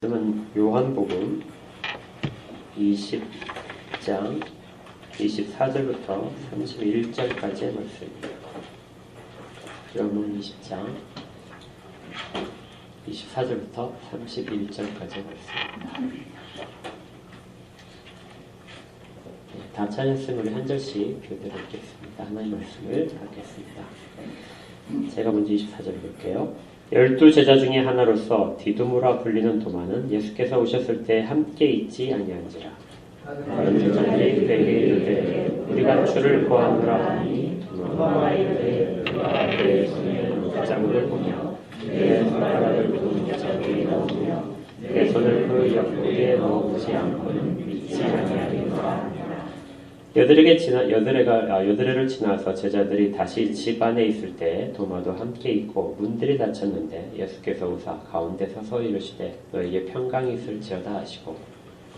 말씀은 요한복음 20장 24절부터 31절까지의 말씀입니다. 요한복음 20장 24절부터 31절까지의 말씀입니다. 다 찾았으면 우리 한 절씩 교대하겠습니다. 하나님 말씀을 하겠습니다. 제가 먼저 24절 볼게요. 12제자 중에 하나로서 디두모라 불리는 도마는 예수께서 오셨을 때 함께 있지 아니한지라. 다른 제자들이 그에게 이르되 우리가 주를 보았노라 하니 도마가 이르되 그가 내 손에 못자국을 보며 내 손가락을 그 못자국이 나오며 내 손을 그 옆구리에 넣어보지 않고는 믿지 아니하리라. 여드레를 지나서 제자들이 다시 집 안에 있을 때 도마도 함께 있고 문들이 닫혔는데 예수께서 오사 가운데 서서 이르시되 너에게 평강이 있을지어다 하시고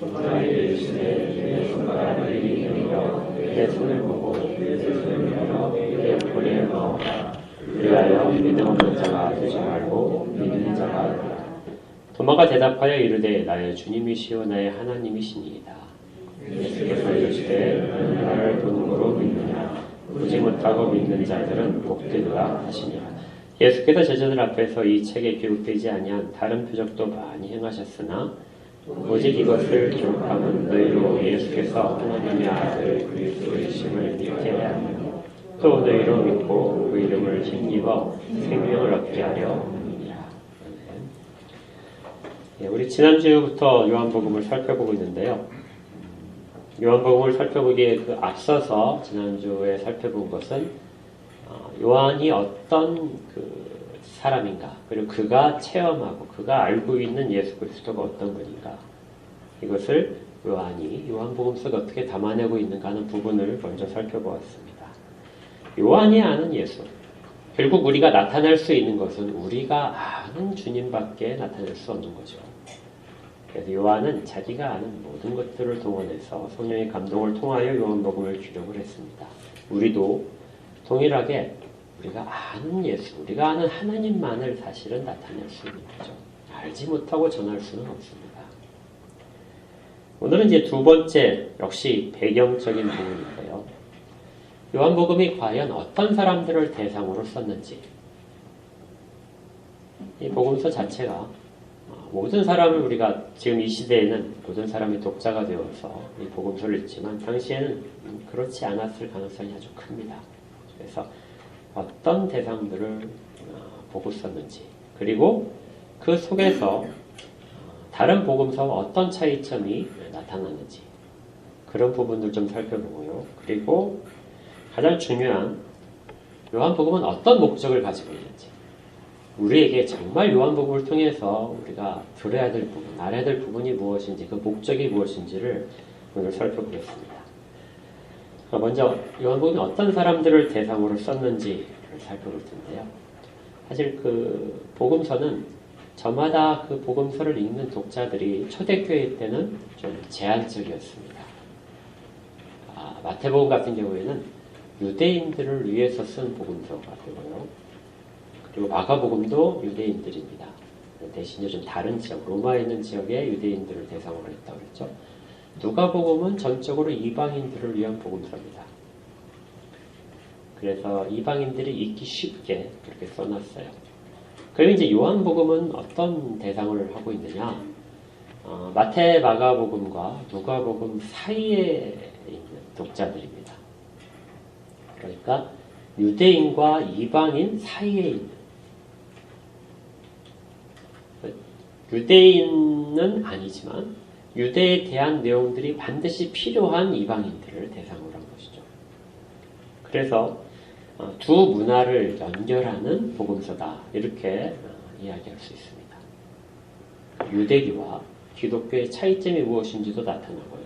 도마에게 이르시되 내 손가락을 이리 내밀어 내 손을 보고 내 손을 열어 내 옆구리에 넣어라. 그리하여 믿음 없는 자가 되지 말고 믿는 자가 되라. 도마가 대답하여 이르되 나의 주님이시오 나의 하나님이시니이다. 예수께서 이르시되 나를 본으로 믿느냐 보지 못하고 믿는 자들은 복되리라 하시니라. 예수께서 제자들 앞에서 이 책에 기록되지 아니한 다른 표적도 많이 행하셨으나 오직 이것을 기록함은 너희로 예수께서 하나님의 아들 그리스도이심을 믿게 하며 또 너희로 믿고 그 이름을 힘입어 생명을 얻게 하려 함이니라. 우리 지난주부터 요한복음을 살펴보고 있는데요. 요한복음을 살펴보기에 그 앞서서 지난주에 살펴본 것은 요한이 어떤 그 사람인가, 그리고 그가 체험하고 그가 알고 있는 예수 그리스도가 어떤 분인가, 이것을 요한복음 속에 어떻게 담아내고 있는가 하는 부분을 먼저 살펴보았습니다. 요한이 아는 예수, 결국 우리가 나타낼 수 있는 것은 우리가 아는 주님밖에 나타낼 수 없는 거죠. 그래서 요한은 자기가 아는 모든 것들을 동원해서 성령의 감동을 통하여 요한복음을 기록을 했습니다. 우리도 동일하게 우리가 아는 예수, 우리가 아는 하나님만을 사실은 나타낼 수 있는 거죠. 알지 못하고 전할 수는 없습니다. 오늘은 이제 두 번째, 역시 배경적인 부분인데요. 요한복음이 과연 어떤 사람들을 대상으로 썼는지, 이 복음서 자체가 모든 사람을 우리가 지금 이 시대에는 모든 사람이 독자가 되어서 이 복음서를 읽지만 당시에는 그렇지 않았을 가능성이 아주 큽니다. 그래서 어떤 대상들을 보고 썼는지, 그리고 그 속에서 다른 복음서와 어떤 차이점이 나타났는지, 그런 부분들 좀 살펴보고요. 그리고 가장 중요한 요한복음은 어떤 목적을 가지고 있는지, 우리에게 정말 요한복음을 통해서 우리가 들어야 될 부분, 알아야 될 부분이 무엇인지, 그 목적이 무엇인지를 오늘 살펴보겠습니다. 먼저 요한복음이 어떤 사람들을 대상으로 썼는지를 살펴볼 텐데요. 사실 그 복음서는 저마다 그 복음서를 읽는 독자들이 초대교회 때는 좀 제한적이었습니다. 마태복음 같은 경우에는 유대인들을 위해서 쓴 복음서가 되고요. 그리고 마가복음도 유대인들입니다. 대신 좀 다른 지역, 로마에 있는 지역의 유대인들을 대상으로 했다고 그랬죠. 누가복음은 전적으로 이방인들을 위한 복음서입니다. 그래서 이방인들이 읽기 쉽게 그렇게 써놨어요. 그리고 이제 요한복음은 어떤 대상을 하고 있느냐? 마태, 마가복음과 누가복음 사이에 있는 독자들입니다. 그러니까 유대인과 이방인 사이에 있는, 유대인은 아니지만 유대에 대한 내용들이 반드시 필요한 이방인들을 대상으로 한 것이죠. 그래서 두 문화를 연결하는 복음서다, 이렇게 이야기할 수 있습니다. 유대교와 기독교의 차이점이 무엇인지도 나타나고요.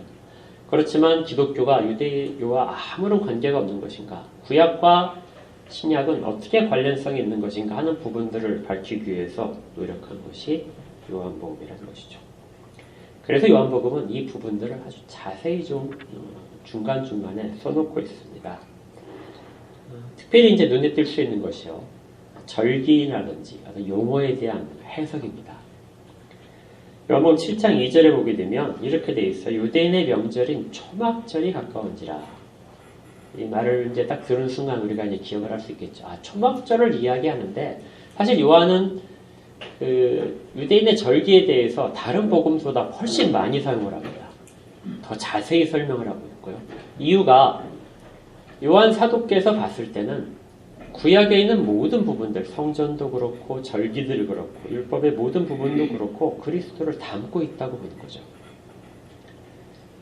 그렇지만 기독교가 유대교와 아무런 관계가 없는 것인가, 구약과 신약은 어떻게 관련성이 있는 것인가 하는 부분들을 밝히기 위해서 노력한 것이 요한복음이라는 것이죠. 그래서 요한복음은 이 부분들을 아주 자세히 좀 중간중간에 써놓고 있습니다. 특별히 이제 눈에 띌 수 있는 것이요, 절기라든지 어떤 용어에 대한 해석입니다. 요한복음 7장 2절에 보게 되면 이렇게 돼 있어요. 유대인의 명절인 초막절이 가까운지라. 이 말을 이제 딱 들은 순간 우리가 이제 기억을 할 수 있겠죠. 아, 초막절을 이야기하는데 사실 요한은 그 유대인의 절기에 대해서 다른 복음서보다 훨씬 많이 사용을 합니다. 더 자세히 설명을 하고 있고요. 이유가 요한 사도께서 봤을 때는 구약에 있는 모든 부분들, 성전도 그렇고 절기들 그렇고 율법의 모든 부분도 그렇고 그리스도를 담고 있다고 보는 거죠.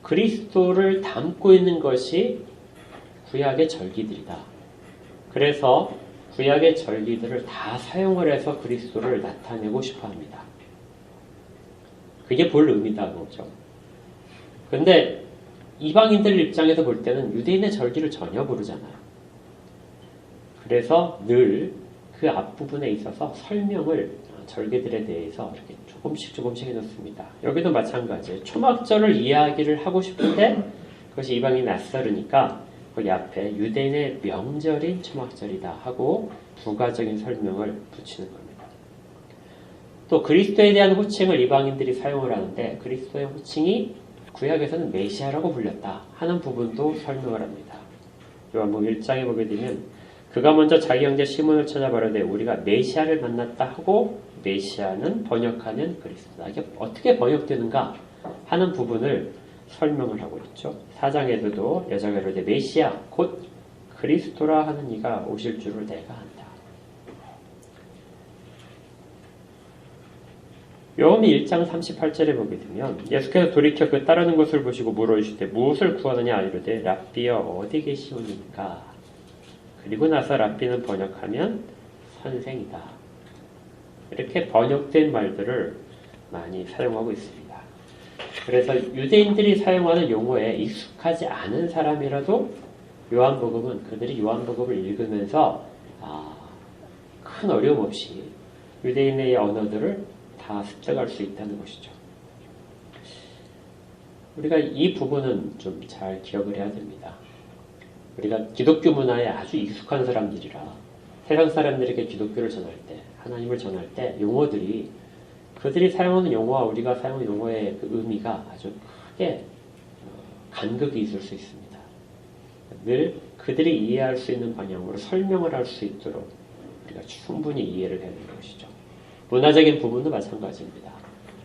그리스도를 담고 있는 것이 구약의 절기들이다. 그래서 구약의 절기들을 다 사용을 해서 그리스도를 나타내고 싶어 합니다. 그게 볼 의미다는 거죠. 그런데 이방인들 입장에서 볼 때는 유대인의 절기를 전혀 모르잖아요. 그래서 늘 그 앞부분에 있어서 설명을 절기들에 대해서 이렇게 조금씩 해놓습니다. 여기도 마찬가지예요. 초막절을 이야기를 하고 싶은데 그것이 이방인이 낯설으니까 거기 앞에 유대인의 명절인 초막절이다 하고 부가적인 설명을 붙이는 겁니다. 또 그리스도에 대한 호칭을 이방인들이 사용을 하는데 그리스도의 호칭이 구약에서는 메시아라고 불렸다 하는 부분도 설명을 합니다. 요한복음 1장에 보게 되면 그가 먼저 자기 형제 시몬을 찾아가려되 우리가 메시아를 만났다 하고 메시아는 번역하는 그리스도다. 이게 어떻게 번역되는가 하는 부분을 설명을 하고 있죠. 4장에서도 여자가 이르되 메시아 곧 그리스도라 하는 이가 오실 줄을 내가 안다. 요한복음 1장 38절에 보게 되면 예수께서 돌이켜 그 따르는 것을 보시고 물어주시되 무엇을 구하느냐 이르되 랍비여 어디 계시오니까. 그리고 나서 랍비는 번역하면 선생이다. 이렇게 번역된 말들을 많이 사용하고 있습니다. 그래서 유대인들이 사용하는 용어에 익숙하지 않은 사람이라도 요한복음은 그들이 요한복음을 읽으면서 큰 어려움 없이 유대인의 언어들을 다 습득할 수 있다는 것이죠. 우리가 이 부분은 좀 잘 기억을 해야 됩니다. 우리가 기독교 문화에 아주 익숙한 사람들이라 세상 사람들에게 기독교를 전할 때, 하나님을 전할 때 용어들이 그들이 사용하는 용어와 우리가 사용하는 용어의 그 의미가 아주 크게 간극이 있을 수 있습니다. 늘 그들이 이해할 수 있는 방향으로 설명을 할 수 있도록 우리가 충분히 이해를 해야 되는 것이죠. 문화적인 부분도 마찬가지입니다.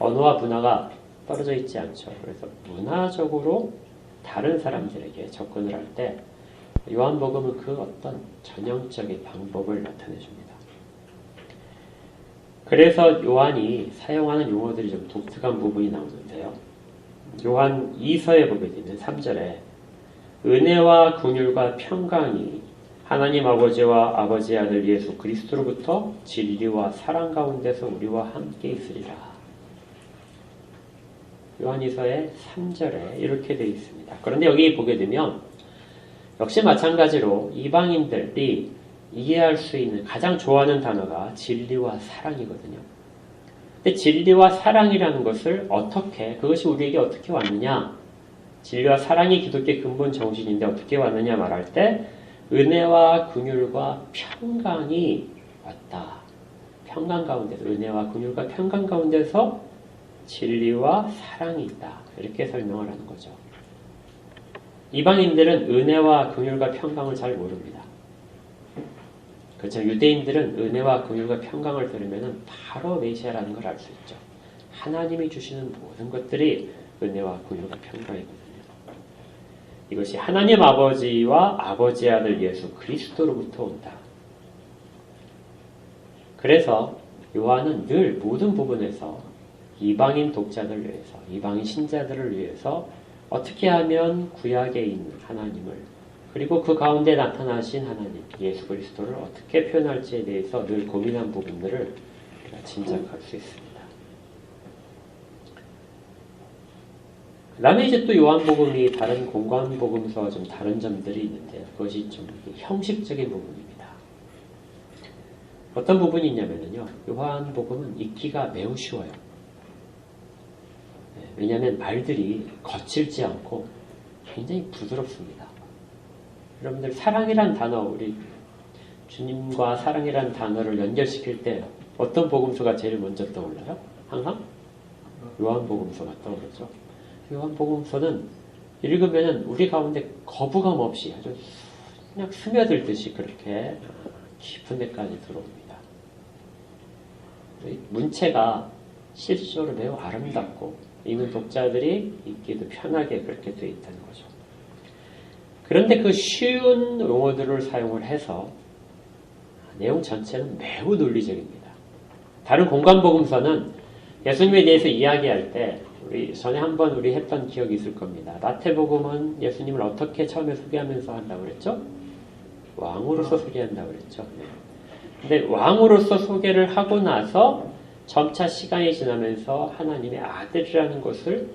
언어와 문화가 떨어져 있지 않죠. 그래서 문화적으로 다른 사람들에게 접근을 할 때 요한복음은 그 어떤 전형적인 방법을 나타내줍니다. 그래서 요한이 사용하는 용어들이 좀 독특한 부분이 나오는데요. 요한 2서에 보게 되면 3절에 은혜와 긍휼과 평강이 하나님 아버지와 아버지의 아들 예수 그리스도로부터 진리와 사랑 가운데서 우리와 함께 있으리라. 요한 2서의 3절에 이렇게 되어 있습니다. 그런데 여기 보게 되면 역시 마찬가지로 이방인들이 이해할 수 있는 가장 좋아하는 단어가 진리와 사랑이거든요. 근데 진리와 사랑이라는 것을 그것이 우리에게 어떻게 왔느냐? 진리와 사랑이 기독교의 근본 정신인데 어떻게 왔느냐 말할 때 은혜와 긍휼과 평강이 왔다. 평강 가운데서 은혜와 긍휼과 평강 가운데서 진리와 사랑이 있다. 이렇게 설명을 하는 거죠. 이방인들은 은혜와 긍휼과 평강을 잘 모릅니다. 그렇죠. 유대인들은 은혜와 긍휼과 평강을 들으면 바로 메시아라는 걸 알 수 있죠. 하나님이 주시는 모든 것들이 은혜와 긍휼과 평강이거든요. 이것이 하나님 아버지와 아버지의 아들 예수 그리스도로부터 온다. 그래서 요한은 늘 모든 부분에서 이방인 독자들을 위해서, 이방인 신자들을 위해서 어떻게 하면 구약에 있는 하나님을 그리고 그 가운데 나타나신 하나님 예수 그리스도를 어떻게 표현할지에 대해서 늘 고민한 부분들을 우리가 짐작할 수 있습니다. 그 다음에 이제 또 요한복음이 다른 공관복음서와 좀 다른 점들이 있는데 그것이 좀 형식적인 부분입니다. 어떤 부분이 있냐면요. 요한복음은 읽기가 매우 쉬워요. 왜냐하면 말들이 거칠지 않고 굉장히 부드럽습니다. 여러분들 사랑이란 단어, 우리 주님과 사랑이란 단어를 연결시킬 때 어떤 복음서가 제일 먼저 떠올라요? 항상 요한복음서가 떠오르죠. 요한복음서는 읽으면 우리 가운데 거부감 없이 아주 그냥 스며들듯이 그렇게 깊은 데까지 들어옵니다. 문체가 실제로 매우 아름답고 읽는 독자들이 읽기도 편하게 그렇게 되어 있다는 거죠. 그런데 그 쉬운 용어들을 사용을 해서 내용 전체는 매우 논리적입니다. 다른 공간복음서는 예수님에 대해서 이야기할 때 우리 전에 한번 우리 했던 기억이 있을 겁니다. 마태복음은 예수님을 어떻게 처음에 소개하면서 한다고 그랬죠? 왕으로서 소개한다고 그랬죠. 근데 왕으로서 소개를 하고 나서 점차 시간이 지나면서 하나님의 아들이라는 것을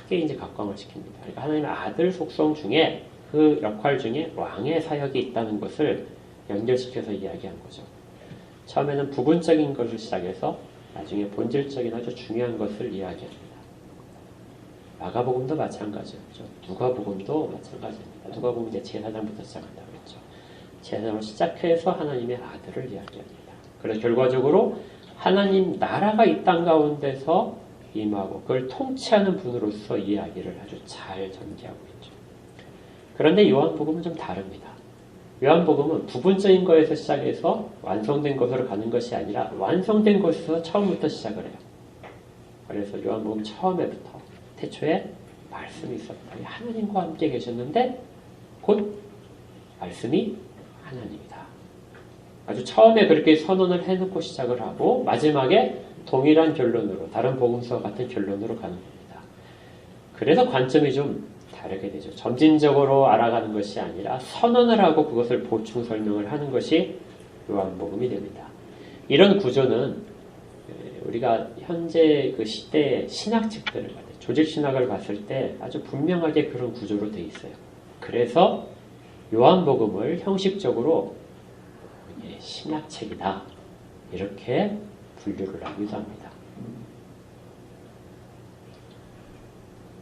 크게 이제 각광을 시킵니다. 그러니까 하나님의 아들 속성 중에 그 역할 중에 왕의 사역이 있다는 것을 연결시켜서 이야기한 거죠. 처음에는 부분적인 것을 시작해서 나중에 본질적인 아주 중요한 것을 이야기합니다. 마가복음도 마찬가지였죠. 누가복음도 마찬가지입니다. 누가복음 이제 제사장부터 시작한다고 했죠. 제사장으로 시작해서 하나님의 아들을 이야기합니다. 그래서 결과적으로 하나님 나라가 이 땅 가운데서 임하고 그걸 통치하는 분으로서 이야기를 아주 잘 전개하고 있죠. 그런데 요한복음은 좀 다릅니다. 요한복음은 부분적인 것에서 시작해서 완성된 것으로 가는 것이 아니라 완성된 것에서 처음부터 시작을 해요. 그래서 요한복음 처음에부터 태초에 말씀이 있었다. 하나님과 함께 계셨는데 곧 말씀이 하나님이다. 아주 처음에 그렇게 선언을 해놓고 시작을 하고 마지막에 동일한 결론으로 다른 복음서와 같은 결론으로 가는 겁니다. 그래서 관점이 좀 다르게 되죠. 점진적으로 알아가는 것이 아니라 선언을 하고 그것을 보충 설명을 하는 것이 요한복음이 됩니다. 이런 구조는 우리가 현재 그 시대의 신학책들을 봤을 때, 조직신학을 봤을 때 아주 분명하게 그런 구조로 되어 있어요. 그래서 요한복음을 형식적으로 신학책이다 이렇게 분류를 하기도 합니다.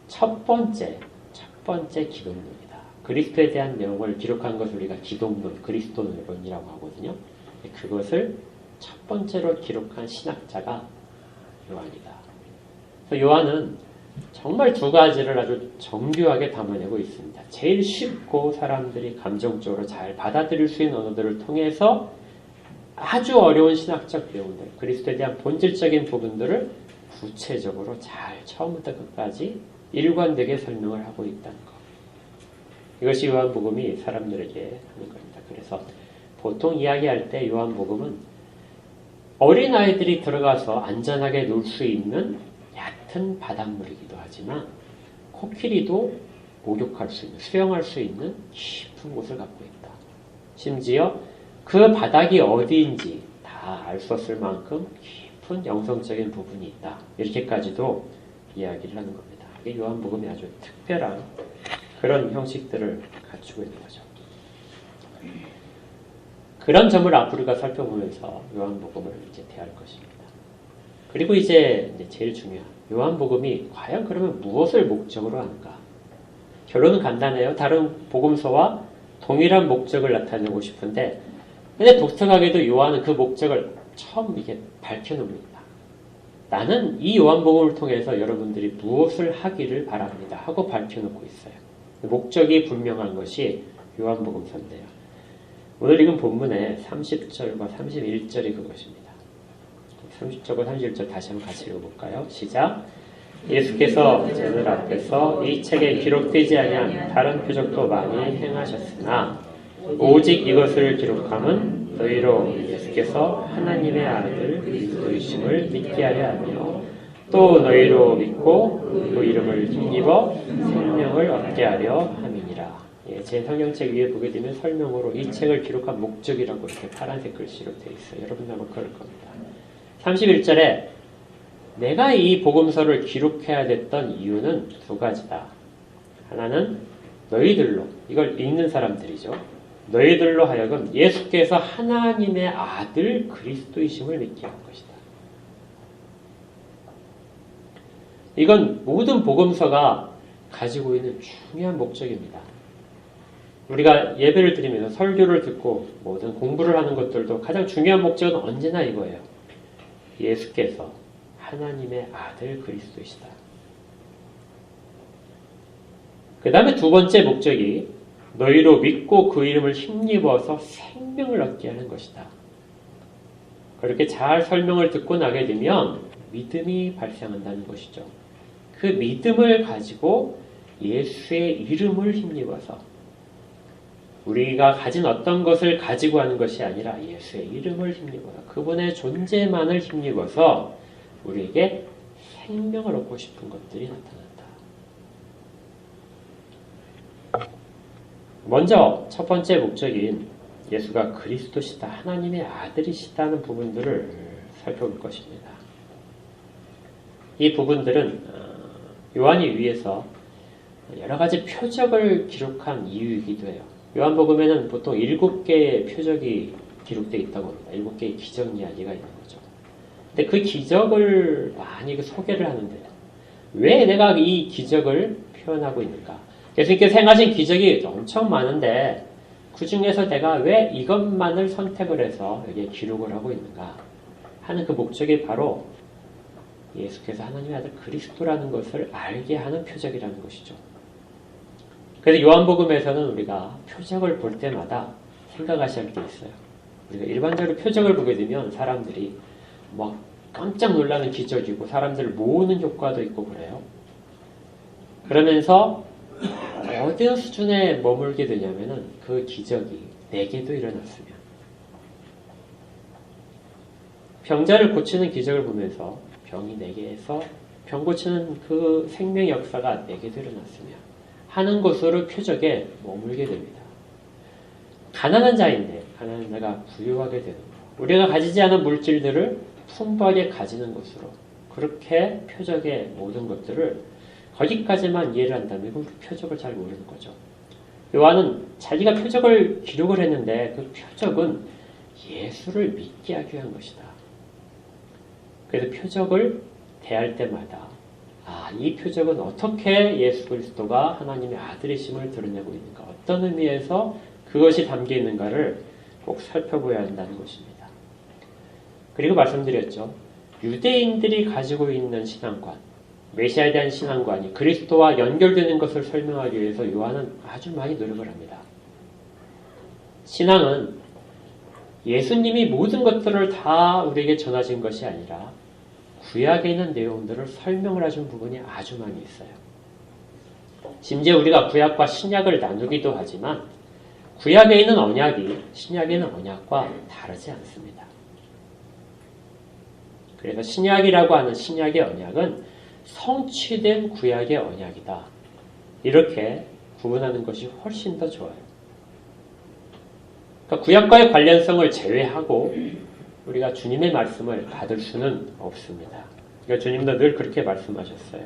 첫 번째 기독론이다. 그리스도에 대한 내용을 기록한 것을 우리가 기독론, 그리스도론이라고 하거든요. 그것을 첫 번째로 기록한 신학자가 요한이다. 그래서 요한은 정말 두 가지를 아주 정교하게 담아내고 있습니다. 제일 쉽고 사람들이 감정적으로 잘 받아들일 수 있는 언어들을 통해서 아주 어려운 신학적 내용들, 그리스도에 대한 본질적인 부분들을 구체적으로 잘 처음부터 끝까지 일관되게 설명을 하고 있다는 것. 이것이 요한복음이 사람들에게 하는 겁니다. 그래서 보통 이야기할 때 요한복음은 어린아이들이 들어가서 안전하게 놀 수 있는 얕은 바닷물이기도 하지만 코끼리도 목욕할 수 있는, 수영할 수 있는 깊은 곳을 갖고 있다. 심지어 그 바닥이 어디인지 다 알 수 없을 만큼 깊은 영성적인 부분이 있다. 이렇게까지도 이야기를 하는 겁니다. 이게 요한복음이 아주 특별한 그런 형식들을 갖추고 있는 거죠. 그런 점을 앞으로 우리가 살펴보면서 요한복음을 이제 대할 것입니다. 그리고 이제 제일 중요한 요한복음이 과연 그러면 무엇을 목적으로 하는가? 결론은 간단해요. 다른 복음서와 동일한 목적을 나타내고 싶은데, 근데 독특하게도 요한은 그 목적을 처음 이게 밝혀놓습니다. 나는 이 요한복음을 통해서 여러분들이 무엇을 하기를 바랍니다 하고 밝혀놓고 있어요. 목적이 분명한 것이 요한복음서인데요. 오늘 읽은 본문의 30절과 31절이 그것입니다. 30절과 31절 다시 한번 같이 읽어볼까요? 시작. 예수께서 제들 앞에서 이 책에 기록되지 아니한 다른 표적도 많이 행하셨으나 오직 이것을 기록함은 너희로 예수께서 하나님의 아들 그리스도이심을 믿게 하려 하며 또 너희로 믿고 그 이름을 힘입어 생명을 얻게 하려 함이니라. 제 성경책 위에 보게 되면 설명으로 이 책을 기록한 목적이라고 이렇게 파란색 글씨로 되어 있어요. 여러분도 아마 그럴 겁니다. 31절에 내가 이 복음서를 기록해야 됐던 이유는 두 가지다. 하나는 너희들로, 이걸 읽는 사람들이죠. 너희들로 하여금 예수께서 하나님의 아들 그리스도이심을 믿게 한 것이다. 이건 모든 복음서가 가지고 있는 중요한 목적입니다. 우리가 예배를 드리면서 설교를 듣고 모든 공부를 하는 것들도 가장 중요한 목적은 언제나 이거예요. 예수께서 하나님의 아들 그리스도이시다. 그 다음에 두 번째 목적이 너희로 믿고 그 이름을 힘입어서 생명을 얻게 하는 것이다. 그렇게 잘 설명을 듣고 나게 되면 믿음이 발생한다는 것이죠. 그 믿음을 가지고 예수의 이름을 힘입어서 우리가 가진 어떤 것을 가지고 하는 것이 아니라 예수의 이름을 힘입어서 그분의 존재만을 힘입어서 우리에게 생명을 얻고 싶은 것들이 나타난다. 먼저 첫 번째 목적인 예수가 그리스도시다, 하나님의 아들이시다는 부분들을 살펴볼 것입니다. 이 부분들은 요한이 위에서 여러 가지 표적을 기록한 이유이기도 해요. 요한복음에는 보통 7개의 표적이 기록되어 있다고 합니다. 7개의 기적 이야기가 있는 거죠. 근데 그 기적을 많이 소개를 하는데 왜 내가 이 기적을 표현하고 있는가? 예수님께서 행하신 기적이 엄청 많은데 그 중에서 내가 왜 이것만을 선택을 해서 여기에 기록을 하고 있는가 하는 그 목적이 바로 예수께서 하나님의 아들 그리스도라는 것을 알게 하는 표적이라는 것이죠. 그래서 요한복음에서는 우리가 표적을 볼 때마다 생각하셔야 할 게 있어요. 우리가 일반적으로 표적을 보게 되면 사람들이 막 깜짝 놀라는 기적이고 사람들을 모으는 효과도 있고 그래요. 그러면서 어느 수준에 머물게 되냐면은 그 기적이 내게도 일어났으면 병자를 고치는 기적을 보면서 병이 내게에서 병 고치는 그 생명의 역사가 내게도 일어났으면 하는 것으로 표적에 머물게 됩니다. 가난한 자인데 가난한 자가 부유하게 되는 것, 우리가 가지지 않은 물질들을 풍부하게 가지는 것으로 그렇게 표적의 모든 것들을 거기까지만 이해를 한다면 그 표적을 잘 모르는 거죠. 요한은 자기가 표적을 기록을 했는데 그 표적은 예수를 믿게 하기 위한 것이다. 그래서 표적을 대할 때마다 이 표적은 어떻게 예수 그리스도가 하나님의 아들이심을 드러내고 있는가, 어떤 의미에서 그것이 담겨 있는가를 꼭 살펴보아야 한다는 것입니다. 그리고 말씀드렸죠. 유대인들이 가지고 있는 신앙관, 메시아에 대한 신앙관이 그리스도와 연결되는 것을 설명하기 위해서 요한은 아주 많이 노력을 합니다. 신앙은 예수님이 모든 것들을 다 우리에게 전하신 것이 아니라 구약에 있는 내용들을 설명을 해준 부분이 아주 많이 있어요. 심지어 우리가 구약과 신약을 나누기도 하지만 구약에 있는 언약이 신약에 있는 언약과 다르지 않습니다. 그래서 신약이라고 하는 신약의 언약은 성취된 구약의 언약이다. 이렇게 구분하는 것이 훨씬 더 좋아요. 그러니까 구약과의 관련성을 제외하고 우리가 주님의 말씀을 받을 수는 없습니다. 그러니까 주님도 늘 그렇게 말씀하셨어요.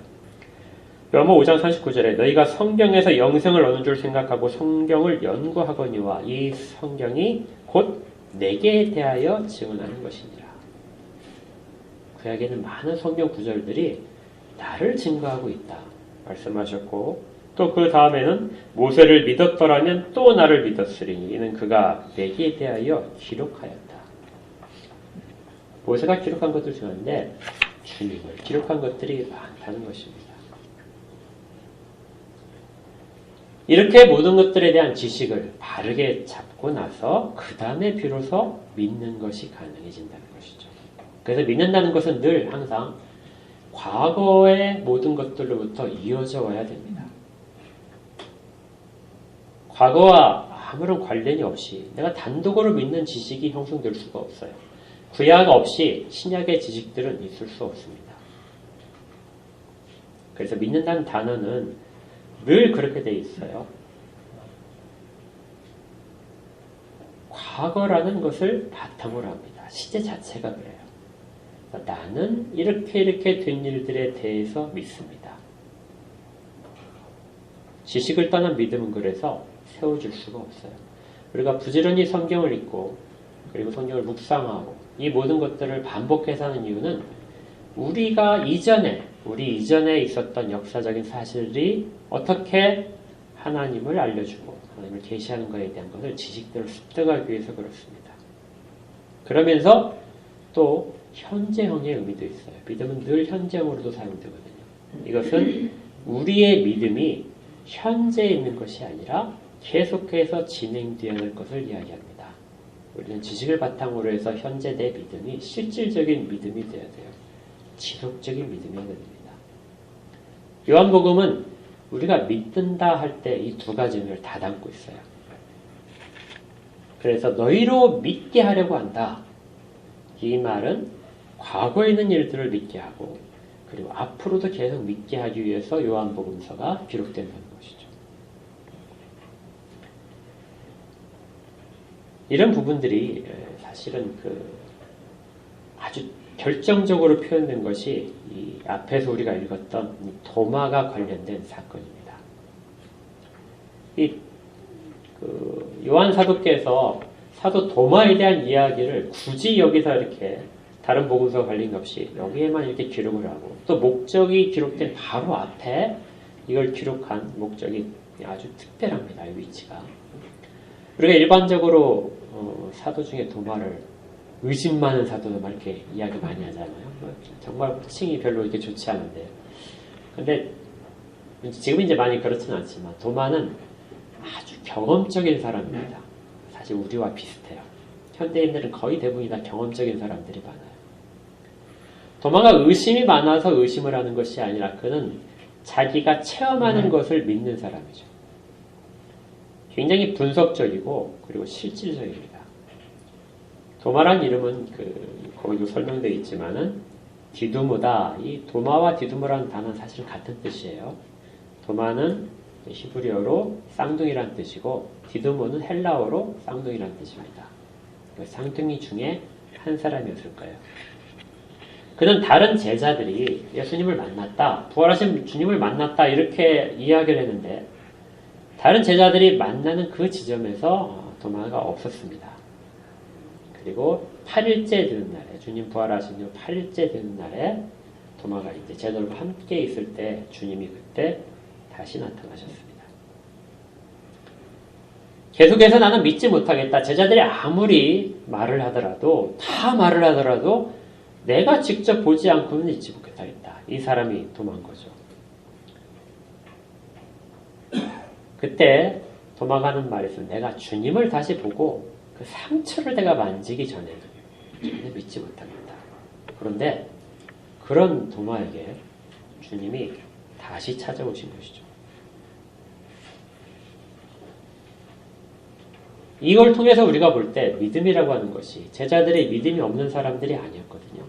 요한복음 5장 39절에 너희가 성경에서 영생을 얻는 줄 생각하고 성경을 연구하거니와 이 성경이 곧 내게 대하여 증언하는 것이니라. 구약에는 많은 성경 구절들이 나를 증거하고 있다 말씀하셨고, 또 그 다음에는 모세를 믿었더라면 또 나를 믿었으리니 이는 그가 내게 대하여 기록하였다. 모세가 기록한 것들 중인데 주님을 기록한 것들이 많다는 것입니다. 이렇게 모든 것들에 대한 지식을 바르게 잡고 나서 그 다음에 비로소 믿는 것이 가능해진다는 것이죠. 그래서 믿는다는 것은 늘 항상 과거의 모든 것들로부터 이어져 와야 됩니다. 과거와 아무런 관련이 없이 내가 단독으로 믿는 지식이 형성될 수가 없어요. 구약 없이 신약의 지식들은 있을 수 없습니다. 그래서 믿는다는 단어는 늘 그렇게 돼 있어요. 과거라는 것을 바탕으로 합니다. 시제 자체가 그래요. 나는 이렇게 된 일들에 대해서 믿습니다. 지식을 떠난 믿음은 그래서 세워질 수가 없어요. 우리가 부지런히 성경을 읽고 그리고 성경을 묵상하고 이 모든 것들을 반복해서 하는 이유는 우리 이전에 있었던 역사적인 사실이 어떻게 하나님을 알려주고 하나님을 계시하는 것에 대한 것을 지식들을 습득하기 위해서 그렇습니다. 그러면서 또 현재형의 의미도 있어요. 믿음은 늘 현재형으로도 사용되거든요. 이것은 우리의 믿음이 현재에 있는 것이 아니라 계속해서 진행되어야 할 것을 이야기합니다. 우리는 지식을 바탕으로 해서 현재 내 믿음이 실질적인 믿음이 되어야 돼요. 지속적인 믿음이 됩니다. 요한복음은 우리가 믿는다 할 때 이 두 가지 의미를 다 담고 있어요. 그래서 너희로 믿게 하려고 한다. 이 말은 과거에 있는 일들을 믿게 하고 그리고 앞으로도 계속 믿게 하기 위해서 요한복음서가 기록된다는 것이죠. 이런 부분들이 사실은 아주 결정적으로 표현된 것이 이 앞에서 우리가 읽었던 도마가 관련된 사건입니다. 요한 사도께서 사도 도마에 대한 이야기를 굳이 여기서 이렇게 다른 복음서와 관련 없이 여기에만 이렇게 기록을 하고 또 목적이 기록된 바로 앞에 이걸 기록한 목적이 아주 특별합니다. 이 위치가. 우리가 일반적으로 사도 중에 도마를 의심 많은 사도도 막 이렇게 이야기 많이 하잖아요. 정말 호칭이 별로 이렇게 좋지 않은데. 근데 지금 이제 많이 그렇지는 않지만 도마는 아주 경험적인 사람입니다. 사실 우리와 비슷해요. 현대인들은 거의 대부분이 다 경험적인 사람들이 많아요. 도마가 의심이 많아서 의심을 하는 것이 아니라 그는 자기가 체험하는 것을 믿는 사람이죠. 굉장히 분석적이고 그리고 실질적입니다. 도마란 이름은 거기도 설명되어 있지만은 디두모다. 이 도마와 디두모라는 단어는 사실 같은 뜻이에요. 도마는 히브리어로 쌍둥이란 뜻이고 디두모는 헬라어로 쌍둥이란 뜻입니다. 쌍둥이 중에 한 사람이었을 거예요. 그는 다른 제자들이 예수님을 만났다, 부활하신 주님을 만났다 이렇게 이야기를 했는데 다른 제자들이 만나는 그 지점에서 도마가 없었습니다. 그리고 8일째 되는 날에 주님 부활하신 후 8일째 되는 날에 도마가 이제 제자들과 함께 있을 때 주님이 그때 다시 나타나셨습니다. 계속해서 나는 믿지 못하겠다. 제자들이 아무리 말을 하더라도 다 말을 하더라도 내가 직접 보지 않고는 믿지 못하겠다. 이 사람이 도마인 거죠. 그때 도마가 하는 말이 있어요. 내가 주님을 다시 보고 그 상처를 내가 만지기 전에는 전혀 믿지 못하겠다. 그런데 그런 도마에게 주님이 다시 찾아오신 것이죠. 이걸 통해서 우리가 볼 때 믿음이라고 하는 것이 제자들이 믿음이 없는 사람들이 아니었거든요.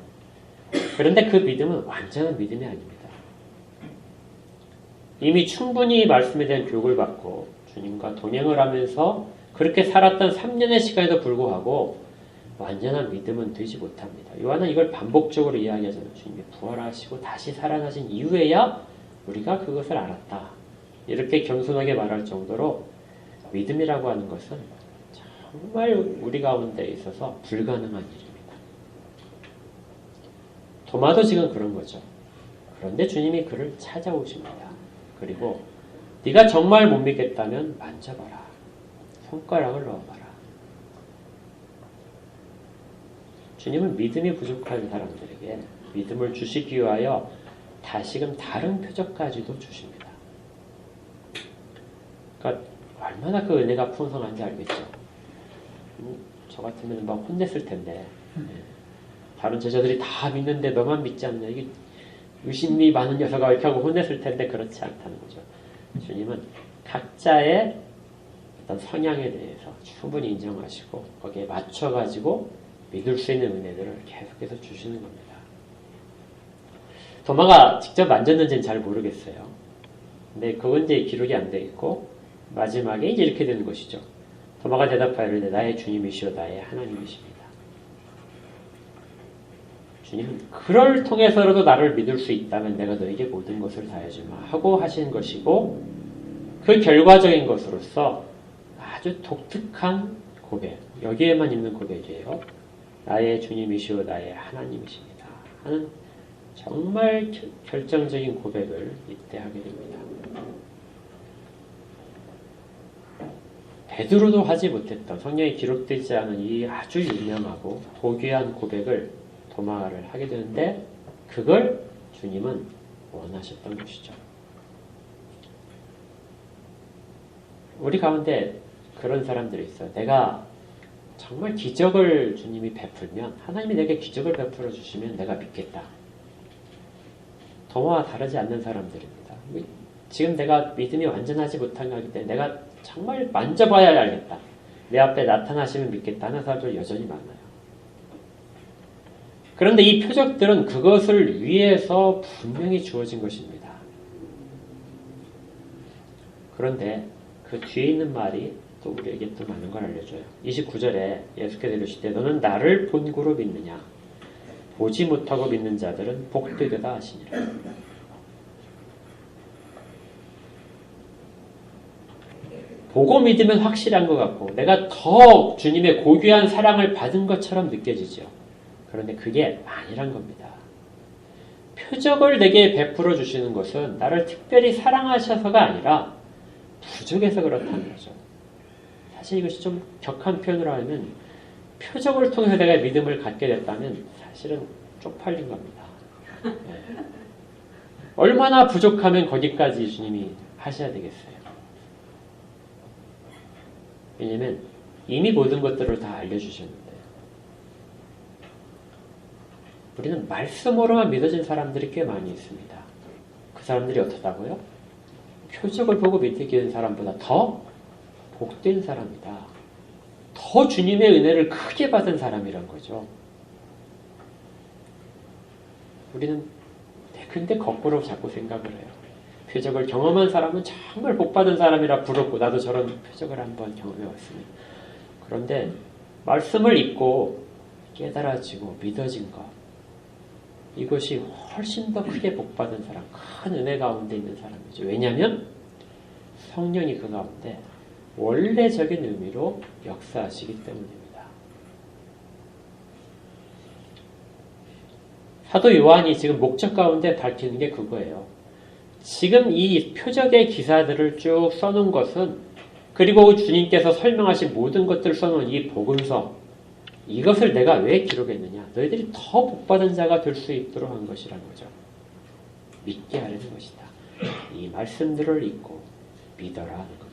그런데 그 믿음은 완전한 믿음이 아닙니다. 이미 충분히 말씀에 대한 교육을 받고 주님과 동행을 하면서 그렇게 살았던 3년의 시간에도 불구하고 완전한 믿음은 되지 못합니다. 요한은 이걸 반복적으로 이야기하잖아요. 주님이 부활하시고 다시 살아나신 이후에야 우리가 그것을 알았다. 이렇게 겸손하게 말할 정도로 믿음이라고 하는 것은 정말 우리 가운데 있어서 불가능한 일입니다. 도마도 지금 그런 거죠. 그런데 주님이 그를 찾아오십니다. 그리고 네가 정말 못 믿겠다면 만져봐라. 손가락을 넣어봐라. 주님은 믿음이 부족한 사람들에게 믿음을 주시기 위하여 다시금 다른 표적까지도 주십니다. 그러니까 얼마나 그 은혜가 풍성한지 알겠죠. 저 같으면 막 혼냈을 텐데 다른 제자들이 다 믿는데 너만 믿지 않냐. 이게 의심이 많은 녀석아 이렇게 하고 혼냈을 텐데 그렇지 않다는 거죠. 주님은 각자의 어떤 성향에 대해서 충분히 인정하시고 거기에 맞춰가지고 믿을 수 있는 은혜들을 계속해서 주시는 겁니다. 도마가 직접 만졌는지는 잘 모르겠어요. 근데 그건 이제 기록이 안 돼 있고 마지막에 이제 이렇게 되는 것이죠. 도마가 대답하여르되 나의 주님이시오 나의 하나님이십니다. 주님은 그를 통해서라도 나를 믿을 수 있다면 내가 너에게 모든 것을 다해주마 하고 하신 것이고 그 결과적인 것으로서 아주 독특한 고백, 여기에만 있는 고백이에요. 나의 주님이시오 나의 하나님이십니다 하는 정말 결정적인 고백을 이때 하게 됩니다. 베드로도 하지 못했던 성경에 기록되지 않은 이 아주 유명하고 고귀한 고백을 도마를 하게 되는데 그걸 주님은 원하셨던 것이죠. 우리 가운데 그런 사람들이 있어요. 내가 정말 기적을 주님이 베풀면, 하나님이 내게 기적을 베풀어 주시면 내가 믿겠다. 도마와 다르지 않는 사람들입니다. 지금 내가 믿음이 완전하지 못한 거기 때문에 내가 정말 만져봐야 알겠다. 내 앞에 나타나시면 믿겠다 하는 사람들 여전히 많아요. 그런데 이 표적들은 그것을 위해서 분명히 주어진 것입니다. 그런데 그 뒤에 있는 말이 또 우리에게 또 많은 걸 알려줘요. 29절에 예수께서 이르시되 너는 나를 본고로 믿느냐? 보지 못하고 믿는 자들은 복되다 하시니라. 보고 믿으면 확실한 것 같고 내가 더 주님의 고귀한 사랑을 받은 것처럼 느껴지죠. 그런데 그게 아니란 겁니다. 표적을 내게 베풀어 주시는 것은 나를 특별히 사랑하셔서가 아니라 부족해서 그렇다는 거죠. 사실 이것이 좀 격한 표현으로 하면 표적을 통해서 내가 믿음을 갖게 됐다면 사실은 쪽팔린 겁니다. 네. 얼마나 부족하면 거기까지 주님이 하셔야 되겠어요. 왜냐하면 이미 모든 것들을 다 알려주셨는데 우리는 말씀으로만 믿어진 사람들이 꽤 많이 있습니다. 그 사람들이 어떻다고요? 표적을 보고 믿게 된 사람보다 더 복된 사람이다. 더 주님의 은혜를 크게 받은 사람이란 거죠. 우리는 근데 거꾸로 자꾸 생각을 해요. 표적을 경험한 사람은 정말 복받은 사람이라 부럽고 나도 저런 표적을 한번 경험해왔으면. 그런데 말씀을 읽고 깨달아지고 믿어진 것 이것이 훨씬 더 크게 복받은 사람, 큰 은혜 가운데 있는 사람이죠. 왜냐하면 성령이 그 가운데 원래적인 의미로 역사하시기 때문입니다. 사도 요한이 지금 목적 가운데 밝히는 게 그거예요. 지금 이 표적의 기사들을 쭉 써놓은 것은 그리고 주님께서 설명하신 모든 것들을 써놓은 이 복음서 이것을 내가 왜 기록했느냐? 너희들이 더 복받은 자가 될 수 있도록 한 것이라는 거죠. 믿게 하려는 것이다. 이 말씀들을 읽고 믿어라 하는 겁니다.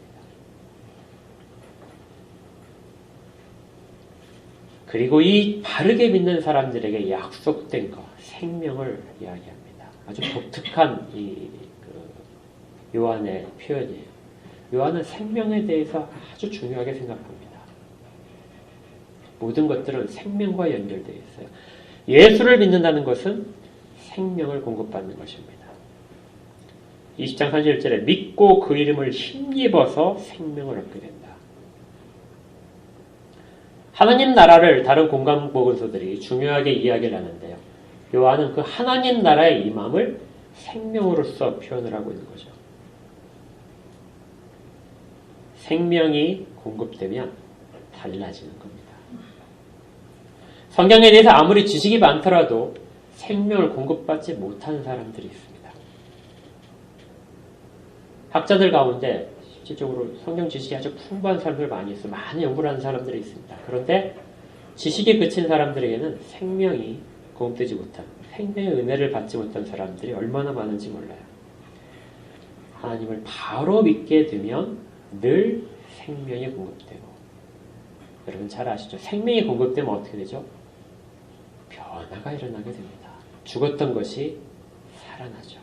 그리고 이 바르게 믿는 사람들에게 약속된 것, 생명을 이야기합니다. 아주 독특한 요한의 표현이에요. 요한은 생명에 대해서 아주 중요하게 생각합니다. 모든 것들은 생명과 연결되어 있어요. 예수를 믿는다는 것은 생명을 공급받는 것입니다. 20장 31절에 믿고 그 이름을 힘입어서 생명을 얻게 된다. 하나님 나라를 다른 공간 복음서들이 중요하게 이야기를 하는데요. 요한은 그 하나님 나라의 임함을 생명으로서 표현을 하고 있는 거죠. 생명이 공급되면 달라지는 겁니다. 성경에 대해서 아무리 지식이 많더라도 생명을 공급받지 못하는 사람들이 있습니다. 학자들 가운데 실질적으로 성경 지식이 아주 풍부한 사람들 많이 있어요. 많은 연구를 하는 사람들이 있습니다. 그런데 지식에 그친 사람들에게는 생명이 공급되지 못한, 생명의 은혜를 받지 못한 사람들이 얼마나 많은지 몰라요. 하나님을 바로 믿게 되면 늘 생명이 공급되고, 여러분 잘 아시죠? 생명이 공급되면 어떻게 되죠? 변화가 일어나게 됩니다. 죽었던 것이 살아나죠.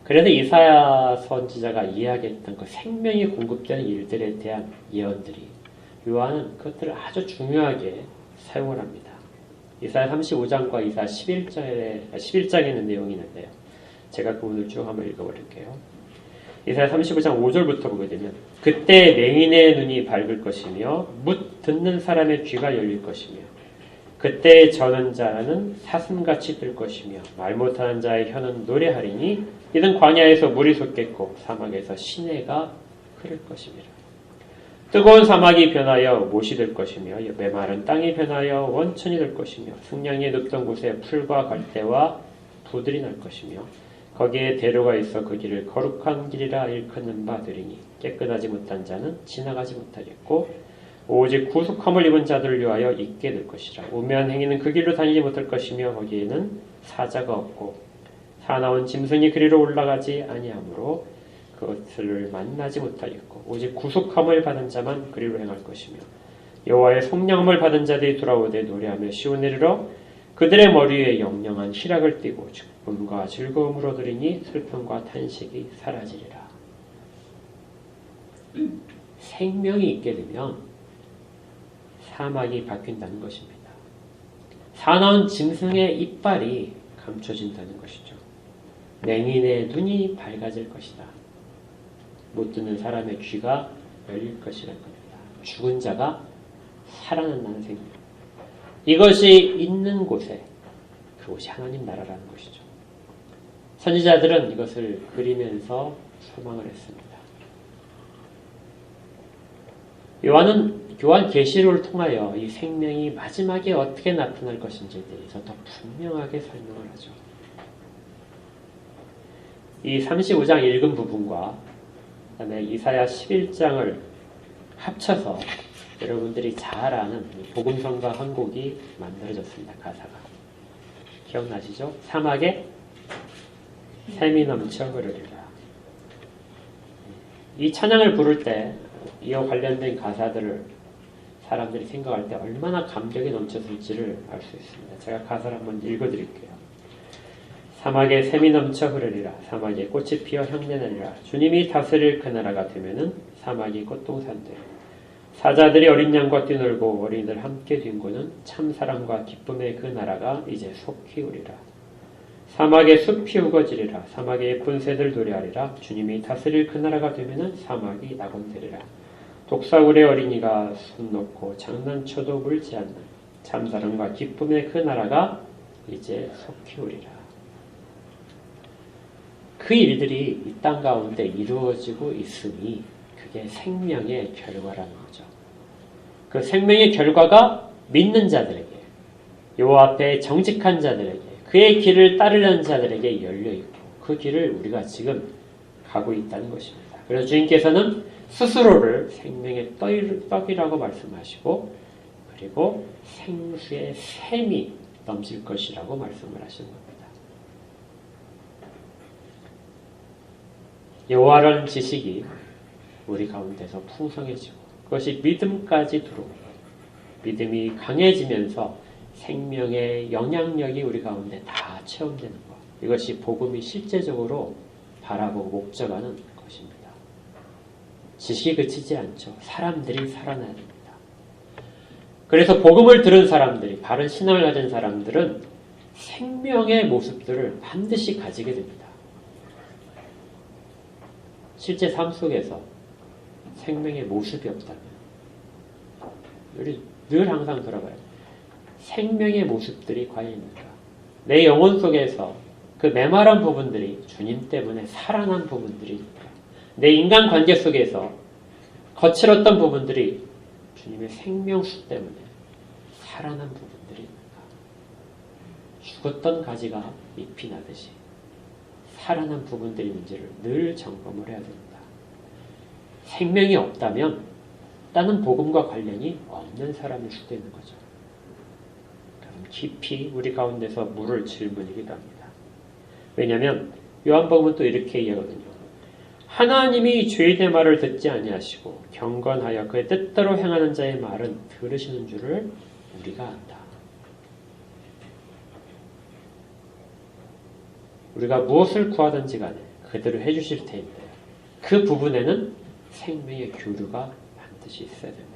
그래서 이사야 선지자가 이야기했던 그 생명이 공급되는 일들에 대한 예언들이 요한은 그것들을 아주 중요하게 사용을 합니다. 이사야 35장과 이사야 11장에 있는 내용이 있는데요. 제가 그 오늘 쭉 한번 읽어버릴게요. 이사야 35장 5절부터 보게 되면 그때 맹인의 눈이 밝을 것이며 묻 듣는 사람의 귀가 열릴 것이며 그때 저는 자는 사슴같이 들 것이며 말 못하는 자의 혀는 노래하리니 이는 광야에서 물이 솟겠고 사막에서 시내가 흐를 것이니라. 뜨거운 사막이 변하여 못이 될 것이며 메마른 땅이 변하여 원천이 될 것이며 승냥이 눕던 곳에 풀과 갈대와 부들이 날 것이며 거기에 대로가 있어 그 길을 거룩한 길이라 일컫는 바 되리니 깨끗하지 못한 자는 지나가지 못하겠고 오직 구속함을 입은 자들을 위하여 있게 될 것이라. 우매한 행위는 그 길로 다니지 못할 것이며 거기에는 사자가 없고 사나운 짐승이 그리로 올라가지 아니하므로 그것을 만나지 못하겠고 오직 구속함을 받은 자만 그리로 행할 것이며 여호와의 성령함을 받은 자들이 돌아오되 노래하며 시온에 이르러 그들의 머리 위에 영영한 희락을 띠고 기쁨과 즐거움을 얻으리니 슬픔과 탄식이 사라지리라. 생명이 있게 되면 사막이 바뀐다는 것입니다. 사나운 짐승의 이빨이 감춰진다는 것이죠. 맹인의 눈이 밝아질 것이다. 못 듣는 사람의 귀가 열릴 것이라는 겁니다. 죽은 자가 살아난다는 생명. 이것이 있는 곳에 그곳이 하나님 나라라는 것이죠. 선지자들은 이것을 그리면서 소망을 했습니다. 요한은 요한 계시록을 통하여 이 생명이 마지막에 어떻게 나타날 것인지에 대해서 더 분명하게 설명을 하죠. 이 35장 읽은 부분과 그다음에 이사야 11장을 합쳐서 여러분들이 잘 아는 복음성가 한 곡이 만들어졌습니다. 가사가. 기억나시죠? 사막에 샘이 넘쳐 흐르리라. 이 찬양을 부를 때 이와 관련된 가사들을 사람들이 생각할 때 얼마나 감격이 넘쳤을지를 알 수 있습니다. 제가 가사를 한번 읽어드릴게요. 사막에 샘이 넘쳐 흐르리라. 사막에 꽃이 피어 향내나리라. 주님이 다스릴 그 나라가 되면은 사막이 꽃동산되 사자들이 어린 양과 뛰놀고 어린이들 함께 뒹구는 참사랑과 기쁨의 그 나라가 이제 속히 오리라. 사막에 숲이 우거지리라. 사막에 예쁜 새들 노래하리라. 주님이 다스릴 그 나라가 되면은 사막이 낙원되리라. 독사울의 어린이가 손 놓고 장난쳐도 물지 않는 참사랑과 기쁨의 그 나라가 이제 속히 오리라. 그 일들이 이 땅 가운데 이루어지고 있으니 그게 생명의 결과라는 거죠. 그 생명의 결과가 믿는 자들에게, 여호와 앞에 정직한 자들에게, 그의 길을 따르려는 자들에게 열려있고 그 길을 우리가 지금 가고 있다는 것입니다. 그래서 주님께서는 스스로를 생명의 떡이라고 말씀하시고 그리고 생수의 샘이 넘칠 것이라고 말씀을 하시는 겁니다. 여호와라는 지식이 우리 가운데서 풍성해지고 그것이 믿음까지 들어오고 믿음이 강해지면서 생명의 영향력이 우리 가운데 다 체험되는 것. 이것이 복음이 실제적으로 바라보고 목적하는 것입니다. 지식이 그치지 않죠. 사람들이 살아나야 됩니다. 그래서 복음을 들은 사람들이, 바른 신앙을 가진 사람들은 생명의 모습들을 반드시 가지게 됩니다. 실제 삶 속에서 생명의 모습이 없다면 우리 늘 항상 돌아봐요. 생명의 모습들이 과연입니까? 내 영혼 속에서 그 메마른 부분들이 주님 때문에 살아난 부분들이니까 내 인간관계 속에서 거칠었던 부분들이 주님의 생명수 때문에 살아난 부분들이니까 죽었던 가지가 잎이 나듯이 살아난 부분들이 있는지를 늘 점검을 해야 됩니다. 생명이 없다면 다른 복음과 관련이 없는 사람일 수도 있는 거죠. 그럼 깊이 우리 가운데서 물을 질문이기도 합니다. 왜냐하면 요한복음은 또 이렇게 이야기하거든요. 하나님이 죄인의 말을 듣지 아니하시고 경건하여 그의 뜻대로 행하는 자의 말은 들으시는 줄을 우리가 안다. 우리가 무엇을 구하든지 간에 그대로 해주실 테인데 그 부분에는 생명의 교류가 반드시 있어야 됩니다.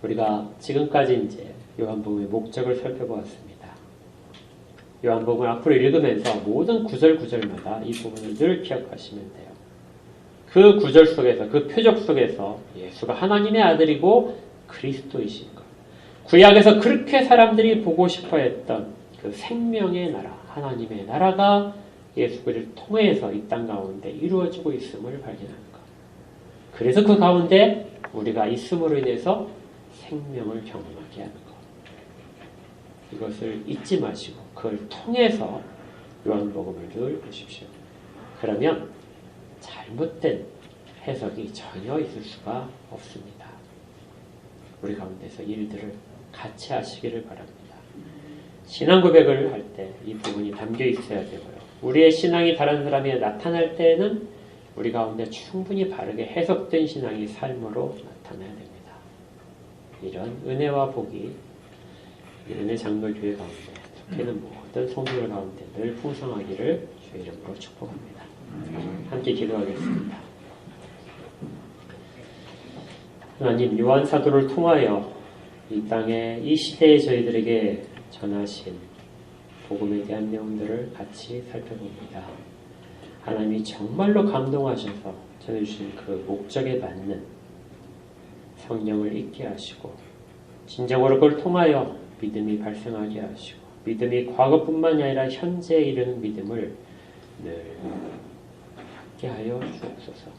우리가 지금까지 이제 요한복음의 목적을 살펴보았습니다. 요한복음을 앞으로 읽으면서 모든 구절마다 이 부분을 늘 기억하시면 돼요. 그 구절 속에서, 그 표적 속에서 예수가 하나님의 아들이고 그리스도이신 것. 구약에서 그렇게 사람들이 보고 싶어 했던 그 생명의 나라, 하나님의 나라가 예수 그리스도를 통해서 이 땅 가운데 이루어지고 있음을 발견하는 것. 그래서 그 가운데 우리가 있음으로 인해서 생명을 경험하게 하는 것. 이것을 잊지 마시고 그걸 통해서 요한복음을 늘 보십시오. 그러면 잘못된 해석이 전혀 있을 수가 없습니다. 우리 가운데서 일들을 같이 하시기를 바랍니다. 신앙 고백을 할 때 이 부분이 담겨 있어야 되고요. 우리의 신앙이 다른 사람에게 나타날 때는 우리 가운데 충분히 바르게 해석된 신앙이 삶으로 나타나야 됩니다. 이런 은혜와 복이 은혜 장로교회 가운데 특히는 모든 성도들 가운데 늘 풍성하기를 주의 이름으로 축복합니다. 함께 기도하겠습니다. 하나님, 요한 사도를 통하여 이 땅에 이 시대에 저희들에게 전하신 복음에 대한 내용들을 같이 살펴봅니다. 하나님이 정말로 감동하셔서 전해주신 그 목적에 맞는 성령을 잊게 하시고 진정으로 그걸 통하여 믿음이 발생하게 하시고 믿음이 과거뿐만이 아니라 현재에 이르는 믿음을 늘 갖게 하여 주옵소서.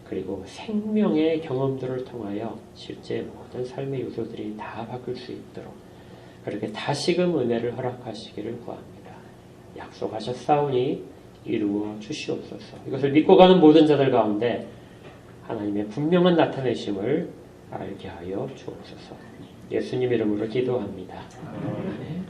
그리고 생명의 경험들을 통하여 실제 모든 삶의 요소들이 다 바뀔 수 있도록 그렇게 다시금 은혜를 허락하시기를 구합니다. 약속하셨사오니 이루어 주시옵소서. 이것을 믿고 가는 모든 자들 가운데 하나님의 분명한 나타내심을 알게 하여 주옵소서. 예수님 이름으로 기도합니다. 아멘.